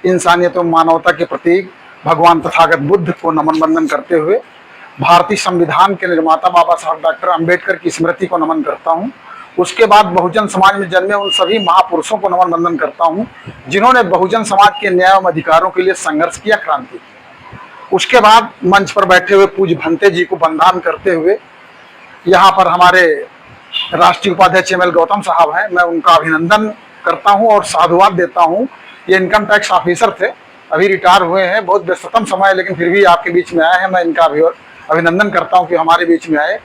इंसानियत और मानवता के प्रतीक भगवान तथागत बुद्ध को नमन वंदन करते हुए भारतीय संविधान के निर्माता बाबा साहब डॉक्टर अंबेडकर की स्मृति को नमन करता हूं। उसके बाद बहुजन समाज में जन्मे उन सभी महापुरुषों को नमन वंदन करता हूं जिन्होंने बहुजन समाज के न्याय एवं अधिकारों के लिए संघर्ष किया, क्रांति की। उसके बाद मंच पर बैठे हुए पूज्य भंते जी को वंदन करते हुए यहाँ पर हमारे राष्ट्रीय उपाध्यक्ष एम एल गौतम साहब हैं, मैं उनका अभिनंदन करता हूं और साधुवाद देता हूं। ये इनकम टैक्स ऑफिसर थे, अभी रिटायर हुए हैं, बहुत व्यस्ततम समय, लेकिन फिर भी आपके बीच में आए हैं। मैं इनका अभिनंदन करता हूं कि हमारे बीच में आए।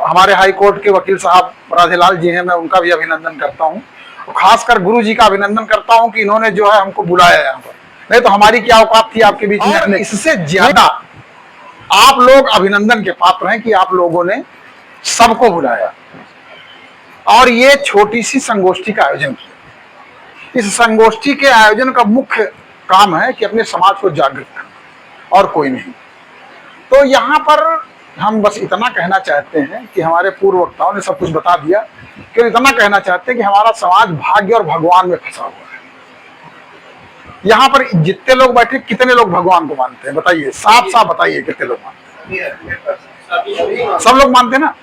हमारे हाई कोर्ट के वकील साहब राधेलाल जी हैं, मैं उनका भी अभिनंदन करता हूं। खासकर गुरु जी का अभिनंदन करता हूं कि इन्होंने जो है हमको बुलाया यहाँ पर, नहीं तो हमारी क्या औकात थी आपके बीच में। इससे ज्यादा आप लोग अभिनंदन के पात्र हैं कि आप लोगों ने सबको बुलाया और ये छोटी सी संगोष्ठी का आयोजन किया। इस संगोष्ठी के आयोजन का मुख्य काम है कि अपने समाज को जागृत करना और कोई नहीं। तो यहाँ पर हम बस इतना कहना चाहते हैं कि हमारे पूर्व वक्ताओं ने सब कुछ बता दिया, कि इतना कहना चाहते हैं कि हमारा समाज भाग्य और भगवान में फंसा हुआ है। यहाँ पर जितने लोग बैठे, कितने लोग भगवान को मानते हैं बताइए, साफ साफ बताइए कितने लोग मानते हैं? सब लोग मानते हैं ना?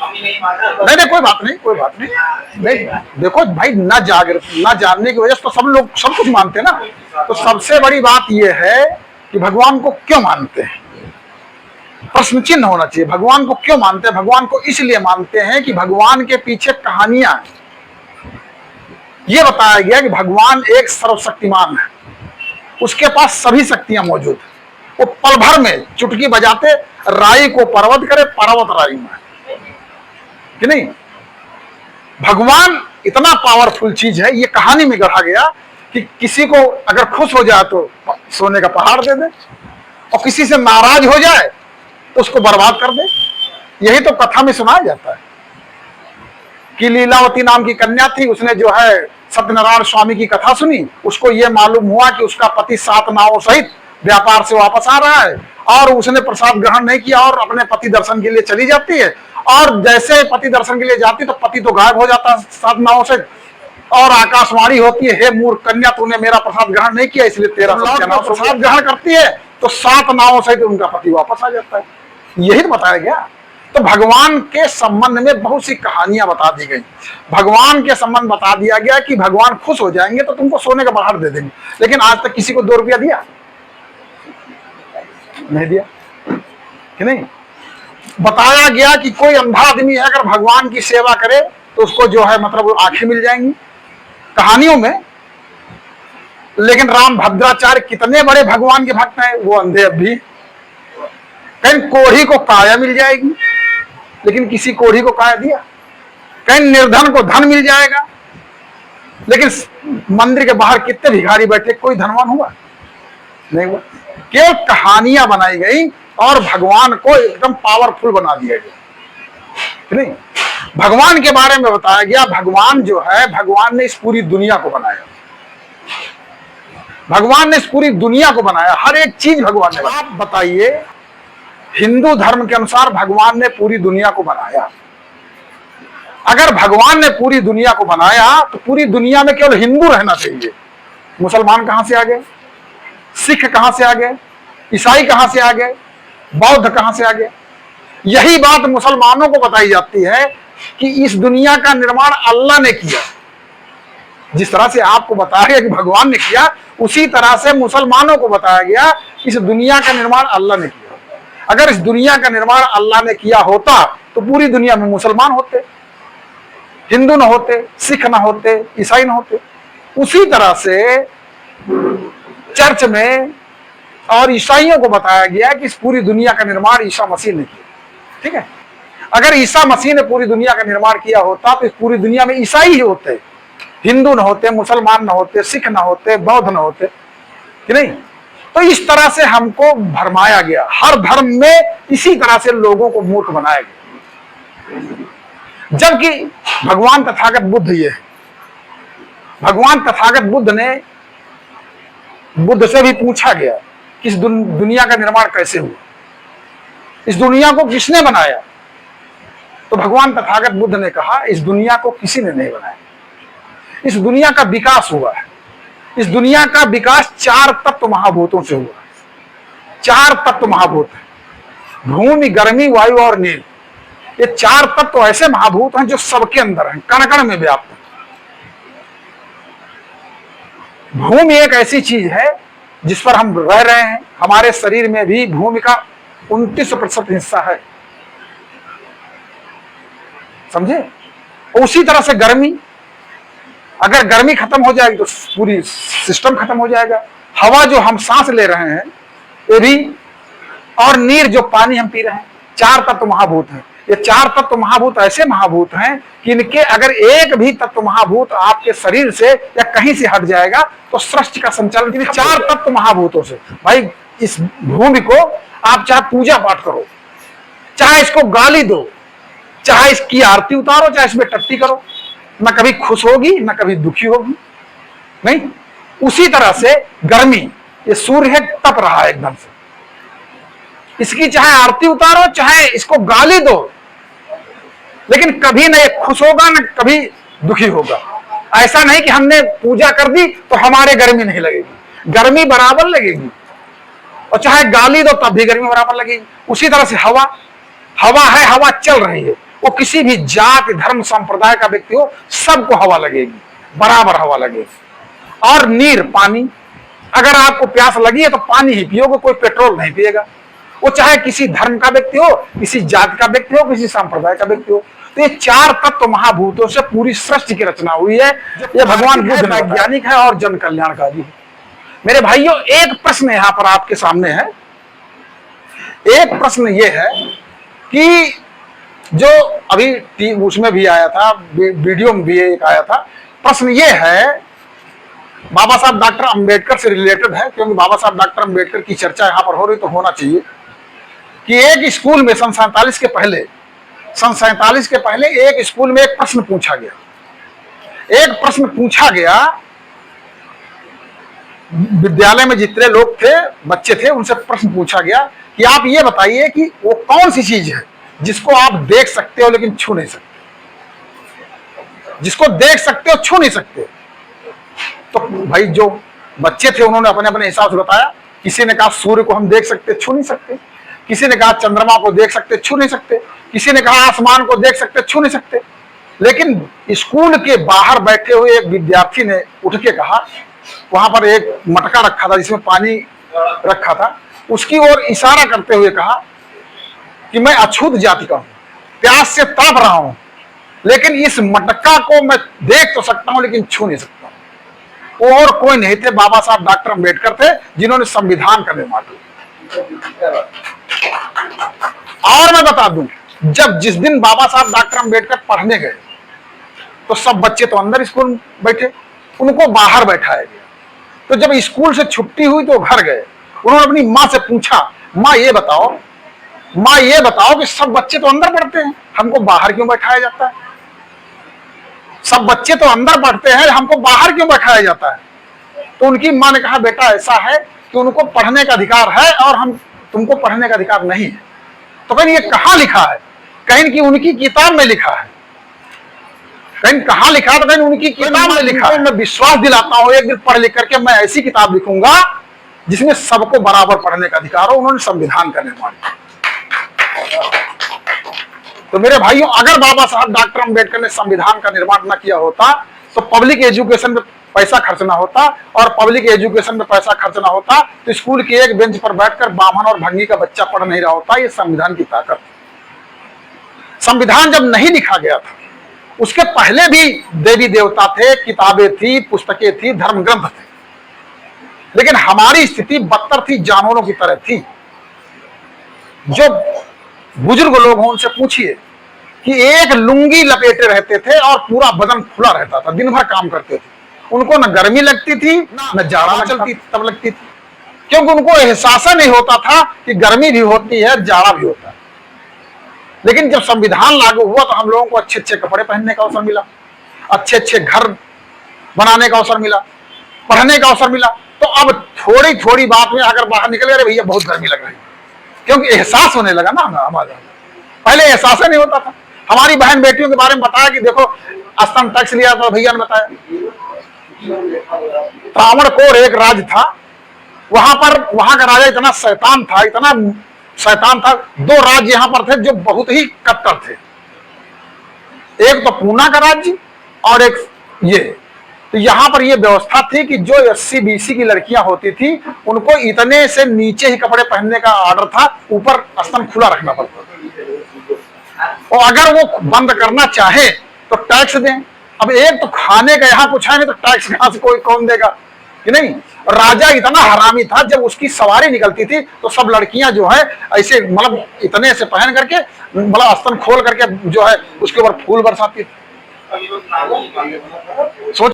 नहीं, कोई बात नहीं, कोई बात नहीं। देखो भाई, ना जानने की वजह से तो सब लोग सब कुछ मानते हैं ना। तो सबसे बड़ी बात यह है कि भगवान को क्यों मानते हैं, प्रश्न चिन्ह होना चाहिए। भगवान को क्यों मानते हैं? भगवान को इसलिए मानते हैं कि भगवान के पीछे कहानियां हैं। यह बताया गया कि भगवान एक सर्वशक्तिमान है, उसके पास सभी शक्तियां मौजूद है। वो पल भर में चुटकी बजाते राई को पर्वत करे, पर्वत राई में, कि नहीं? भगवान इतना पावरफुल चीज है, ये कहानी में गढ़ा गया कि किसी को अगर खुश हो जाए तो सोने का पहाड़ दे दे, और किसी से नाराज हो जाए तो उसको बर्बाद कर दे। यही तो कथा में सुनाया जाता है कि लीलावती नाम की कन्या थी, उसने जो है सत्यनारायण स्वामी की कथा सुनी, उसको यह मालूम हुआ कि उसका पति 7 नावों सहित व्यापार से वापस आ रहा है, और उसने प्रसाद ग्रहण नहीं किया और अपने पति दर्शन के लिए चली जाती है। और जैसे पति दर्शन के लिए जाती तो पति तो गायब हो जाता 7 नावों से, और आकाशवाणी होती है, हे मूर्ख कन्या, तूने मेरा प्रसाद ग्रहण नहीं किया, इसलिए तेरा प्रसाद ग्रहण करती है तो 7 नावों सहित उनका पति वापस आ जाता है। यही तो बताया गया। तो भगवान के संबंध में बहुत सी कहानियां बता दी गई। भगवान के संबंध बता दिया गया कि भगवान खुश हो जाएंगे तो तुमको सोने का पहाड़ दे देंगे, लेकिन आज तक किसी को 2 रुपया दिया? नहीं दिया, कि नहीं? बताया गया कि कोई अंधा आदमी है, अगर भगवान की सेवा करे तो उसको जो है मतलब आंखें मिल जाएंगी, कहानियों में। लेकिन राम भद्राचार्य कितने बड़े भगवान के भक्त हैं, वो अंधे अब भी। कहीं कोढ़ी को काया मिल जाएगी, लेकिन किसी कोढ़ी को काया दिया? कहीं निर्धन को धन मिल जाएगा, लेकिन मंदिर के बाहर कितने भिखारी बैठे, कोई धनवान हुआ? नहीं हुआ। केवल कहानियां बनाई गई और भगवान को एकदम पावरफुल बना दिया गया, नहीं? भगवान के बारे में बताया गया, भगवान जो है, भगवान ने इस पूरी दुनिया को बनाया। भगवान ने इस पूरी दुनिया को बनाया, हर एक चीज भगवान ने। आप बताइए, हिंदू धर्म के अनुसार भगवान ने पूरी दुनिया को बनाया। अगर भगवान ने पूरी दुनिया को बनाया तो पूरी दुनिया में केवल हिंदू रहना चाहिए। मुसलमान कहां से आ गए? सिख कहां से आ गए? ईसाई कहां से आ गए? बौद्ध कहां से आ गए? यही बात मुसलमानों को बताई जाती है कि इस दुनिया का निर्माण अल्लाह ने किया। जिस तरह से आपको बताया गया कि भगवान ने किया, उसी तरह से मुसलमानों को बताया गया इस दुनिया का निर्माण अल्लाह ने किया। अगर इस दुनिया का निर्माण अल्लाह ने किया होता तो पूरी दुनिया में मुसलमान होते, हिंदू ना होते, सिख ना होते, ईसाई ना होते। उसी तरह से चर्च में और ईसाइयों को बताया गया कि इस पूरी दुनिया का निर्माण ईसा मसीह ने किया। ठीक है? अगर ईसा मसीह ने पूरी दुनिया का निर्माण किया होता तो इस पूरी दुनिया में ईसाई ही होते, हिंदू ना होते, मुसलमान ना होते, सिख ना होते, बौद्ध ना होते, कि नहीं? तो इस तरह से हमको भरमाया गया। हर धर्म में इसी तरह से लोगों को मूर्ख बनाया गया। जबकि भगवान तथागत बुद्ध ये है, भगवान तथागत बुद्ध ने, बुद्ध से भी पूछा गया कि इस दुनिया का निर्माण कैसे हुआ, इस दुनिया को किसने बनाया? तो भगवान तथागत बुद्ध ने कहा, इस दुनिया को किसी ने नहीं बनाया, इस दुनिया का विकास हुआ है। इस दुनिया का विकास 4 तत्व महाभूतों से हुआ। 4 तत्व महाभूत है, भूमि, गर्मी, वायु और नील। ये 4 तत्व ऐसे महाभूत हैं जो सबके अंदर हैं, कण कण में व्याप्त हैं। भूमि एक ऐसी चीज है जिस पर हम रह रहे हैं। हमारे शरीर में भी भूमि का 29% हिस्सा है, समझे। उसी तरह से गर्मी, अगर गर्मी खत्म हो जाएगी तो पूरी सिस्टम खत्म हो जाएगा। हवा जो हम सांस ले रहे हैं ये भी, और नीर जो पानी हम पी रहे हैं, 4 तत्व महाभूत हैं। ये 4 तत्व महाभूत ऐसे महाभूत हैं कि इनके अगर एक भी तत्व महाभूत आपके शरीर से या कहीं से हट जाएगा तो सृष्टि का संचालन। इन 4 तत्व महाभूतों से भाई इस भूमि को आप चाहे पूजा पाठ करो, चाहे इसको गाली दो, चाहे इसकी आरती उतारो, चाहे इसमें टट्टी करो, न कभी खुश होगी न कभी दुखी होगी, नहीं। उसी तरह से गर्मी, ये सूर्य है, तप रहा है एकदम से, इसकी चाहे आरती उतारो चाहे इसको गाली दो, लेकिन कभी न ये खुश होगा न कभी दुखी होगा। ऐसा नहीं कि हमने पूजा कर दी तो हमारे गर्मी नहीं लगेगी, गर्मी बराबर लगेगी, और चाहे गाली दो तब भी गर्मी बराबर लगेगी। उसी तरह से हवा, हवा है, हवा चल रही है, वो किसी भी जाति धर्म संप्रदाय का व्यक्ति हो, सबको हवा लगेगी, बराबर हवा लगेगी। और नीर, पानी, अगर आपको प्यास लगी है तो पानी ही पियोगे, कोई पेट्रोल नहीं पिएगा। वो चाहे किसी धर्म का व्यक्ति हो, किसी जाति का व्यक्ति हो, किसी संप्रदाय का व्यक्ति हो। तो ये 4 तत्व महाभूतों से पूरी सृष्टि की रचना हुई है। ये भगवान बुद्ध वैज्ञानिक है और जन कल्याणकारी है। मेरे भाइयों, एक प्रश्न यहां पर आपके सामने है। एक प्रश्न ये है कि जो अभी उसमें भी आया था, वीडियो में भी एक आया था, प्रश्न ये है, बाबा साहब डॉक्टर अंबेडकर से रिलेटेड है, क्योंकि बाबा साहब डॉक्टर अंबेडकर की चर्चा यहां पर हो रही तो होना चाहिए, कि एक स्कूल में सन 47 के पहले एक स्कूल में एक प्रश्न पूछा गया। एक प्रश्न पूछा गया, विद्यालय में जितने लोग थे, बच्चे थे, उनसे प्रश्न पूछा गया कि आप ये बताइए कि वो कौन सी चीज है जिसको आप देख सकते हो लेकिन छू नहीं सकते, जिसको देख सकते हो छू नहीं सकते। तो भाई जो बच्चे थे उन्होंने अपने अपने हिसाब से बताया। किसी ने कहा सूर्य को हम देख सकते, छू नहीं सकते। किसी ने कहा चंद्रमा को देख सकते, छू नहीं सकते। किसी ने कहा आसमान को देख सकते, छू नहीं सकते। लेकिन स्कूल के बाहर बैठे हुए एक विद्यार्थी ने उठ के कहा, वहां पर एक मटका रखा था जिसमें पानी रखा था, उसकी ओर इशारा करते हुए कहा कि मैं अछूत जाति का हूं, प्यास से तड़प रहा हूं, लेकिन इस मटका को मैं देख तो सकता हूं लेकिन छू नहीं सकता। और कोई नहीं थे, बाबा साहब डॉक्टर अंबेडकर थे, जिन्होंने संविधान का निर्माण किया। और मैं बता दूं, जिस दिन बाबा साहब डॉक्टर अंबेडकर पढ़ने गए तो सब बच्चे तो अंदर स्कूल बैठे, उनको बाहर बैठाया गया। तो जब स्कूल से छुट्टी हुई तो घर गए, उन्होंने अपनी माँ से पूछा, माँ ये बताओ कि सब बच्चे तो अंदर पढ़ते हैं, हमको बाहर क्यों बैठाया जाता है? सब बच्चे तो अंदर पढ़ते हैं, हमको बाहर क्यों बैठाया जाता है? तो उनकी माँ ने कहा, बेटा ऐसा है कि उनको पढ़ने का अधिकार है और हम तुमको पढ़ने का अधिकार नहीं है। तो कहीं ये कहाँ लिखा है? कहीं कि उनकी किताब में लिखा है। कहीं कहाँ लिखा है? तो कहीं उनकी किताब में लिखा है। मैं विश्वास दिलाता हूँ, एक दिन पढ़ लिख करके मैं ऐसी किताब लिखूंगा जिसमें सबको बराबर पढ़ने का अधिकार हो। उन्होंने संविधान का निर्माण किया। तो मेरे भाइयों, अगर बाबा साहब डॉक्टर अंबेडकर ने संविधान का निर्माण न किया होता तो पब्लिक एजुकेशन में पैसा खर्च ना होता, और पब्लिक एजुकेशन में पैसा खर्च ना होता तो स्कूल के एक बेंच पर बैठकर बामन और भंगी का बच्चा पढ़ नहीं रहा होता। ये संविधान की ताकत। संविधान जब नहीं लिखा गया था, उसके पहले भी देवी देवता थे, किताबें थी, पुस्तकें थी, धर्म ग्रंथ थे, लेकिन हमारी स्थिति बदतर थी, जानवरों की तरह थी। जो बुजुर्ग लोग हों उनसे पूछिए कि एक लुंगी लपेटे रहते थे और पूरा बदन खुला रहता था, दिन भर काम करते थे, उनको न गर्मी लगती थी न जाड़ा चलती तब लगती थी, क्योंकि उनको एहसास नहीं होता था कि गर्मी भी होती है, जाड़ा भी होता है। लेकिन जब संविधान लागू हुआ तो हम लोगों को अच्छे अच्छे कपड़े पहनने का अवसर मिला, अच्छे अच्छे घर बनाने का अवसर मिला, पढ़ने का अवसर मिला। तो अब थोड़ी थोड़ी बात में अगर बाहर निकल गए, भैया बहुत गर्मी लग रही है, क्योंकि एहसास होने लगा ना हमारा। पहले एहसास नहीं होता था। हमारी बहन बेटियों के बारे में बताया कि देखो स्तन टैक्स लिया था, भैया ने बताया त्रावणकोर एक राज्य था, वहां का राजा इतना शैतान था। दो राज्य यहां पर थे जो बहुत ही कट्टर थे, एक तो पूना का राज्य और एक ये। तो यहां पर ये व्यवस्था थी कि जो SC BC की लड़कियां होती थी उनको इतने से नीचे ही कपड़े पहनने का ऑर्डर था, ऊपर स्तन खुला रखना पड़ता था, और अगर वो बंद करना चाहे तो टैक्स दें। अब एक तो खाने का यहाँ कुछ है नहीं, तो टैक्स कहां से कौन देगा कि नहीं। राजा इतना हरामी था, जब उसकी सवारी निकलती थी तो सब लड़कियां जो है ऐसे मतलब इतने से पहन करके मतलब स्तन खोल करके जो है उसके ऊपर फूल बरसाती थी। सोच